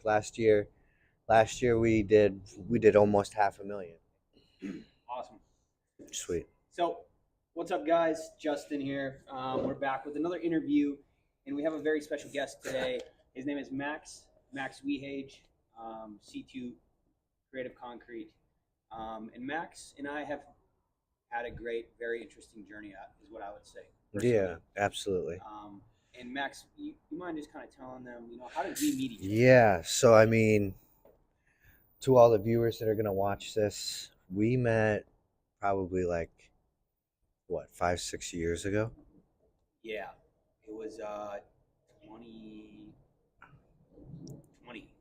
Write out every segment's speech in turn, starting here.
last year we did almost 500,000. Awesome. Sweet. So, what's up, guys? Justin here. We're back with another interview, and we have a very special guest today. His name is Max Wehage, C2 Creative Concrete. And Max and I have had a great, very interesting journey, is what I would say. Personally. Yeah, absolutely. And Max, you mind just kind of telling them, how did we meet each other? Yeah, so I mean, to all the viewers that are gonna watch this, we met probably like what, 5, 6 years ago? Yeah, it was 2020,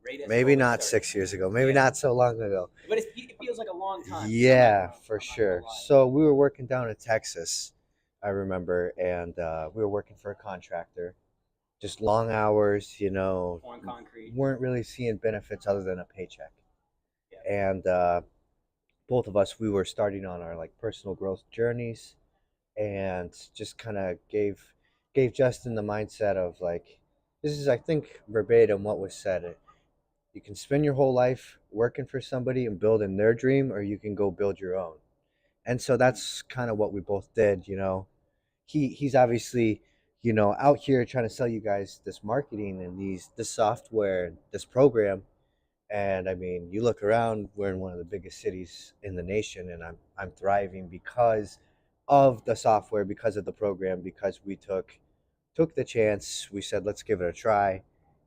right as Maybe COVID not started. 6 years ago, maybe Yeah. not so long ago. But it feels like a long time. Yeah, for I'm not sure. gonna lie. So we were working down in Texas, I remember, and we were working for a contractor. Just long hours, Pouring concrete. weren't really seeing benefits other than a paycheck. Yeah. And both of us, we were starting on our like personal growth journeys, and just kind of gave Justin the mindset of like, this is, I think, verbatim what was said. You can spend your whole life working for somebody and building their dream, or you can go build your own. And so that's kind of what we both did. He's obviously, out here trying to sell you guys this marketing and this software, this program. And I mean, you look around, we're in one of the biggest cities in the nation, and I'm thriving because of the software, because of the program, because we took the chance. We said, let's give it a try,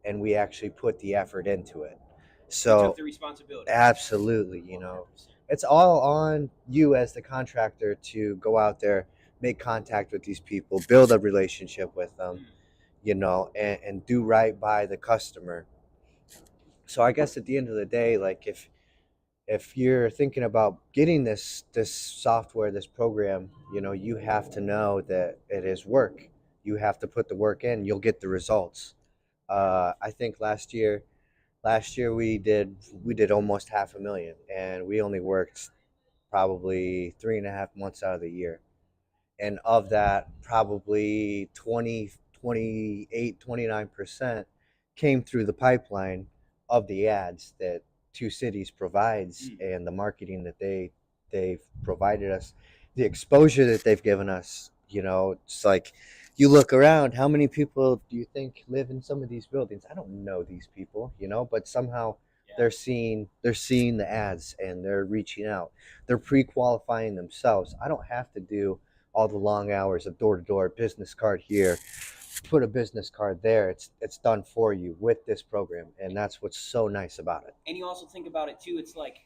and we actually put the effort into it. You So took the responsibility. absolutely, 100%. it's all on you as the contractor to go out there, make contact with these people, build a relationship with them, and do right by the customer. So I guess at the end of the day, like, if you're thinking about getting this software, this program, you have to know that it is work. You have to put the work in, you'll get the results. I think last year we did almost 500,000, and we only worked probably 3.5 months out of the year. And of that, probably 28, 29% came through the pipeline of the ads that Two Cities provides, and the marketing that they've provided us, the exposure that they've given us. It's like, you look around, how many people do you think live in some of these buildings? I don't know these people, but somehow they're seeing the ads, and they're reaching out. They're pre-qualifying themselves. I don't have to do all the long hours of door-to-door, business card here, put a business card there. It's done for you with this program, and that's what's so nice about it. And you also think about it too. It's like,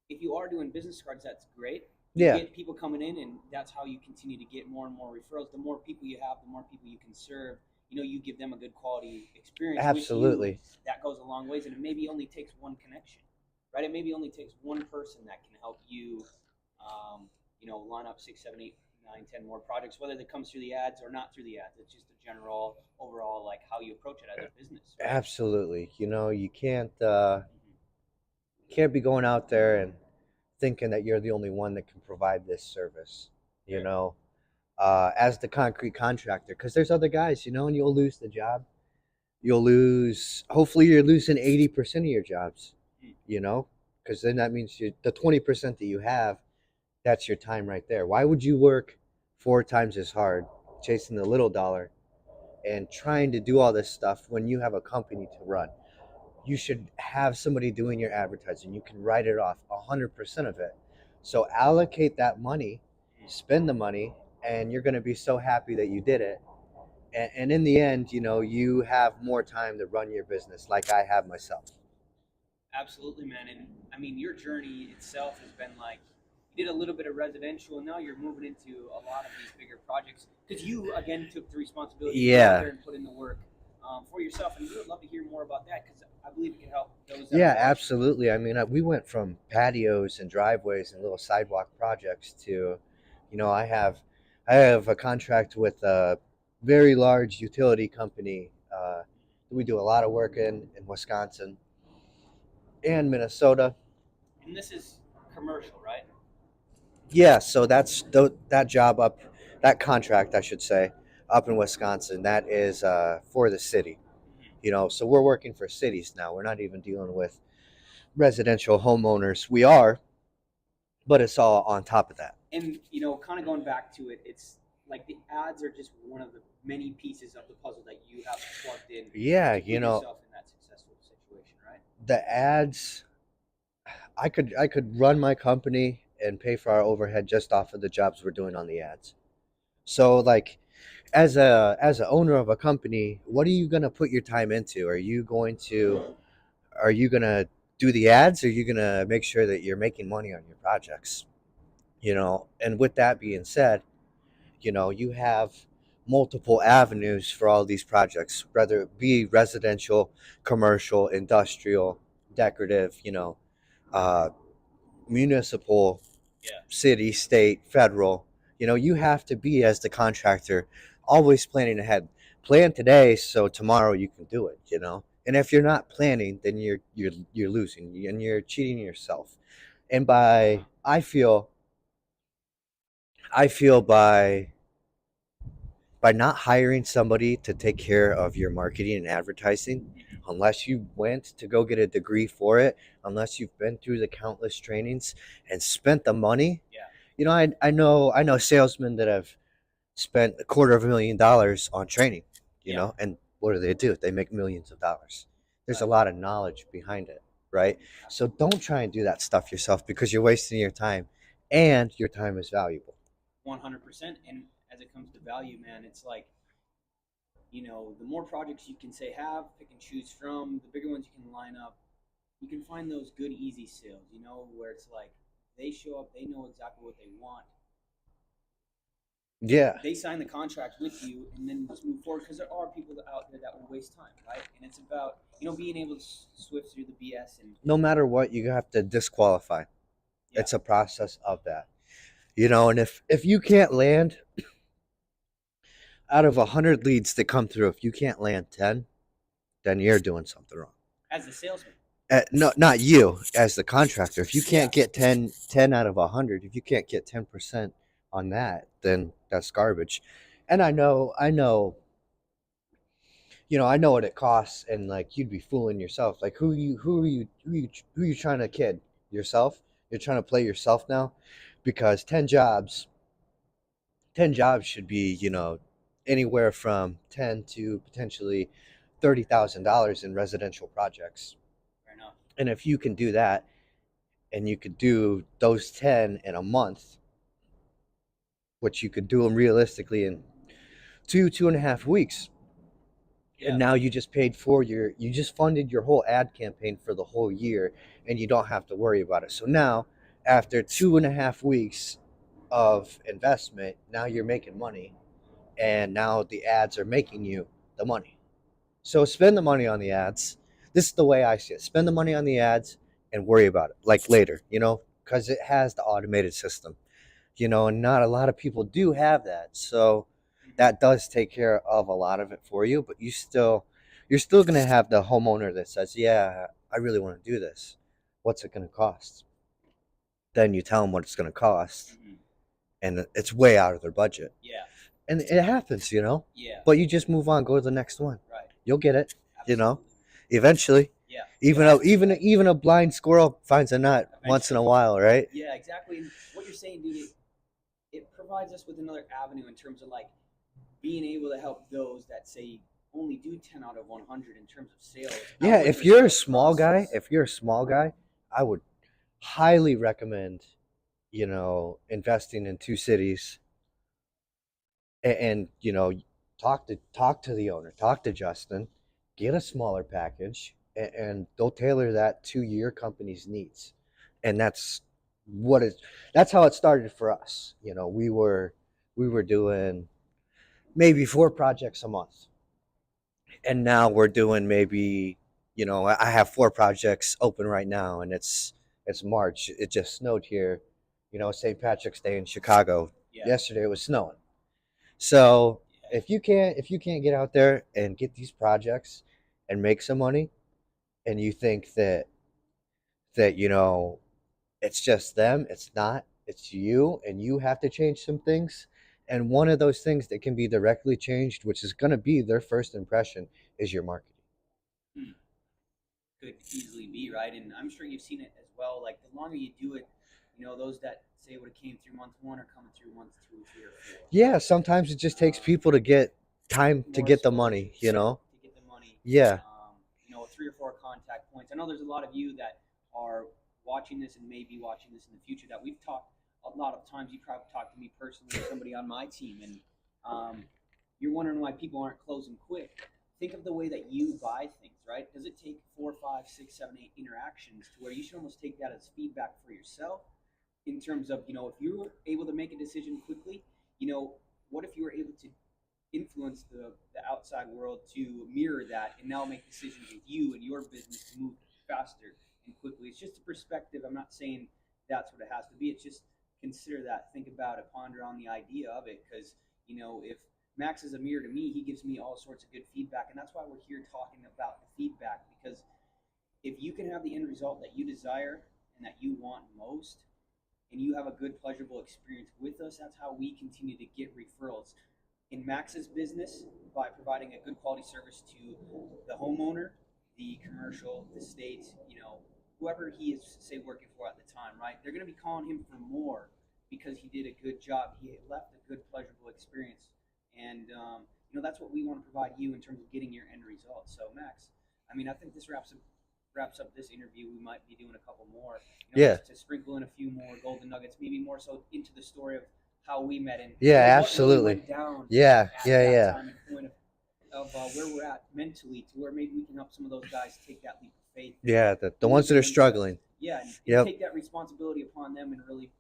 if you are doing business cards, that's great. Yeah. Get people coming in, and that's how you continue to get more and more referrals. The more people you have, the more people you can serve. You give them a good quality experience. Absolutely. With you, that goes a long ways, and it maybe only takes one connection, right? It maybe only takes one person that can help you, line up 6, 7, 8, 9, 10 more projects, whether that comes through the ads or not through the ads. It's just a general overall, like, how you approach it as a business. Right? Absolutely. You can't be going out there and thinking that you're the only one that can provide this service. As the concrete contractor, because there's other guys, and you'll lose the job. Hopefully you're losing 80% of your jobs, because then that means the 20% that you have, that's your time right there. Why would you work 4 times as hard chasing the little dollar and trying to do all this stuff when you have a company to run? You should have somebody doing your advertising. You can write it off 100% of it. So allocate that money, spend the money, and you're going to be so happy that you did it. And in the end, you have more time to run your business, like I have myself. Absolutely, man. And I mean, your journey itself has been like, you did a little bit of residential, and now you're moving into a lot of these bigger projects because you again took the responsibility to go out there and put in the work for yourself. And we would love to hear more about that, because I believe it can help those. Yeah, absolutely. I mean, we went from patios and driveways and little sidewalk projects to, I have a contract with a very large utility company. We do a lot of work in Wisconsin and Minnesota. And this is commercial, right? Yeah, so that's that contract, I should say, up in Wisconsin. That is for the city. So we're working for cities now. We're not even dealing with residential homeowners. We are, but it's all on top of that. And kind of going back to it, it's like the ads are just one of the many pieces of the puzzle that you have plugged in Yeah, to put yourself in that successful situation, right? the ads, I could run my company and pay for our overhead just off of the jobs we're doing on the ads. So like as a owner of a company, what are you going to put your time into? Are you going to do the ads, or are you going to make sure that you're making money on your projects? And with that being said, you have multiple avenues for all these projects, whether it be residential, commercial, industrial, decorative, uh, municipal, Yeah. city, state, federal. You have to be, as the contractor, always planning ahead. Plan today so tomorrow you can do it. And if you're not planning, then you're losing and you're cheating yourself. And I feel by not hiring somebody to take care of your marketing and advertising, unless you went to go get a degree for it, unless you've been through the countless trainings and spent the money. Yeah. I know salesmen that have spent $250,000 on training, and what do? They make millions of dollars. There's a Right. lot of knowledge behind it, right? So don't try and do that stuff yourself, because you're wasting your time, and your time is valuable. 100%. And as it comes to value, man, it's like, the more projects you can say have, pick and choose from, the bigger ones you can line up. You can find those good, easy sales, where it's like they show up, they know exactly what they want. Yeah. They sign the contract with you and then just move forward, because there are people out there that will waste time, right? And it's about, being able to swift through the BS and, No matter what, you have to disqualify. yeah, It's a process of that. And if you can't land out of 100 leads that come through, if you can't land 10, then you're doing something wrong. as a salesman. No, not you as the contractor. If you can't Yeah. get 10 out of 100, if you can't get 10% on that, then that's garbage. And I know what it costs, and like you'd be fooling yourself. Like who are you trying to kid? Yourself? You're trying to play yourself now, because 10 jobs should be, anywhere from 10 to potentially $30,000 in residential projects. Fair enough. And if you can do that, and you could do those 10 in a month, which you could do them realistically in 2.5 weeks. Yeah. And now you just you just funded your whole ad campaign for the whole year, and you don't have to worry about it. So now, after 2.5 weeks of investment, now you're making money, and now the ads are making you the money. So spend the money on the ads. This is the way I see it. Spend the money on the ads and worry about it like later, because it has the automated system, and not a lot of people do have that. So that does take care of a lot of it for you, but you're still going to have the homeowner that says, "Yeah, I really want to do this. What's it going to cost?" Then you tell them what it's going to cost, Mhm. and it's way out of their budget. Yeah. And it happens, Yeah. but you just move on, go to the next one. Right. You'll get it, Absolutely. eventually. Yeah. Even a blind squirrel finds a nut once in a while, right? Yeah, exactly. And what you're saying, dude, it provides us with another avenue in terms of like being able to help those that say only do 10 out of 100 in terms of sales. Yeah, outwith if their you're a sales small guy, process. I would highly recommend, investing in two cities, and talk to the owner, talk to Justin, get a smaller package, and they'll tailor that to your company's needs. And that's how it started for us. We were doing maybe 4 projects a month, and now we're doing maybe, I have 4 projects open right now, and it's March. It just snowed here, St. Patrick's Day in Chicago. Yeah. Yesterday it was snowing. So Yeah. if you can't get out there and get these projects and make some money, and you think that it's just them, it's not. It's you, and you have to change some things. And one of those things that can be directly changed, which is going to be their first impression, is your marketing. Hmm. Could easily be, right? And I'm sure you've seen it as well. Like the longer you do it, those that say would have came through month one are coming through month two, three, or four, Yeah, right? sometimes it just takes Um, people to get time to More get the money, exposure, you yeah, know? to get the money. Yeah. Three or four contact points. I know there's a lot of you that are watching this and maybe watching this in the future that we've talked a lot of times. You probably talked to me personally or somebody on my team, and you're wondering why people aren't closing quick. Think of the way that you buy things, right? Does it take 4, 5, 6, 7, 8 interactions to where you should almost take that as feedback for yourself in terms of, if you're able to make a decision quickly, what if you were able to influence the outside world to mirror that and now make decisions with you and your business to move faster and quickly. It's just a perspective. I'm not saying that's what it has to be. It's just consider that, think about it, ponder on the idea of it. Because if Max is a mirror to me, he gives me all sorts of good feedback, and that's why we're here talking about the feedback. Because if you can have the end result that you desire and that you want most, and you have a good, pleasurable experience with us, that's how we continue to get referrals in Max's business by providing a good quality service to the homeowner, the commercial, the state, whoever he is, say, working for at the time, right? They're going to be calling him for more because he did a good job. He left a good, pleasurable experience. And, that's what we want to provide you in terms of getting your end result. So, Max, I mean, I think this wraps up this interview. We might be doing a couple more, Yeah. just to sprinkle in a few more golden nuggets, maybe more so into the story of how we met and Yeah, what really absolutely. went down Yeah, at yeah, that yeah. time and point of where we're at mentally to where maybe we can help some of those guys take that leap of faith and Yeah, the believe ones that in are themselves. struggling. Yeah, and Yep. take that responsibility upon them and really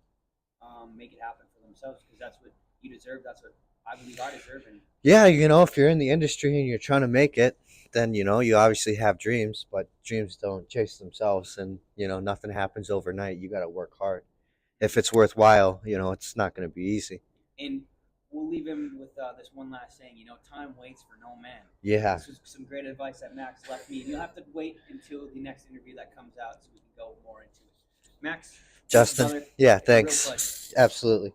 make it happen for themselves because that's what you deserve. That's what I believe I deserve. And Yeah, if you're in the industry and you're trying to make it, then you obviously have dreams, but dreams don't chase themselves, and nothing happens overnight. You got to work hard. If it's worthwhile, it's not going to be easy. and we'll leave him with this one last saying. Time waits for no man. Yeah. This was some great advice that Max left me. And you'll have to wait until the next interview that comes out so we can go more into it. Max, thank you, Justin. brother. Yeah, It's a real thanks. pleasure. Absolutely.